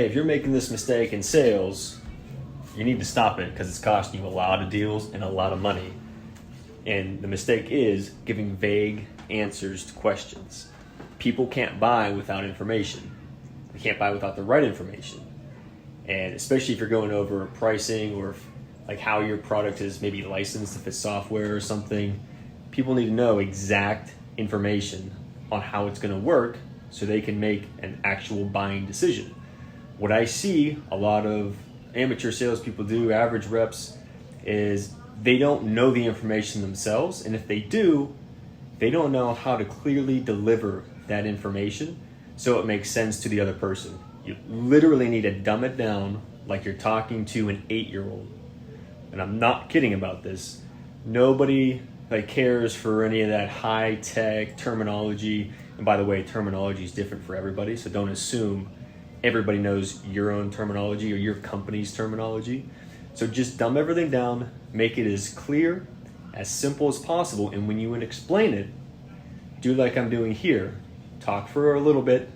hey, if you're making this mistake in sales, you need to stop it because it's costing you a lot of deals and a lot of money. And the mistake is giving vague answers to questions. People can't buy without information. They can't buy without the right information. And especially if you're going over pricing or like how your product is maybe licensed, if it's software or something, people need to know exact information on how it's going to work so they can make an actual buying decision. What I see a lot of amateur salespeople do, average reps, is they don't know the information themselves, and if they do, they don't know how to clearly deliver that information so it makes sense to the other person. You literally need to dumb it down like you're talking to an 8-year-old. And I'm not kidding about this. Nobody cares for any of that high-tech terminology. And by the way, terminology is different for everybody, so don't assume everybody knows your own terminology or your company's terminology. So just dumb everything down, make it as clear, as simple as possible, and when you explain it, do like I'm doing here. Talk for a little bit,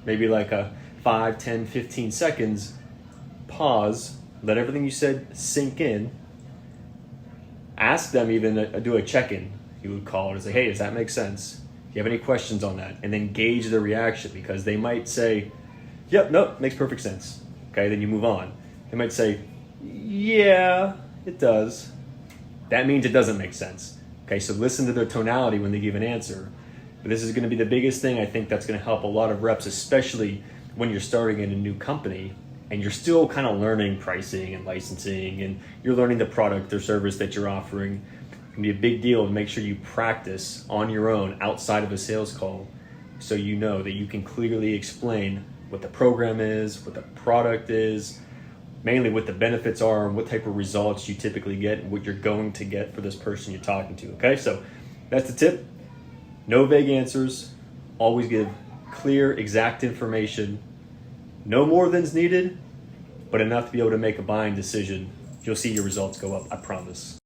maybe like a 5, 10, 15 seconds, pause, let everything you said sink in, ask them, even do a check-in, you would call it and say, hey, does that make sense? Do you have any questions on that? And then gauge their reaction, because they might say, yep, nope, makes perfect sense. Okay, then you move on. They might say, yeah, it does. That means it doesn't make sense. Okay, so listen to their tonality when they give an answer. But this is going to be the biggest thing I think that's going to help a lot of reps, especially when you're starting in a new company and you're still kind of learning pricing and licensing and you're learning the product or service that you're offering. It can be a big deal to make sure you practice on your own outside of a sales call so you know that you can clearly explain what the program is, what the product is, mainly what the benefits are and what type of results you typically get and what you're going to get for this person you're talking to. Okay, so that's the tip. No vague answers. Always give clear, exact information. No more than's needed, but enough to be able to make a buying decision. You'll see your results go up, I promise.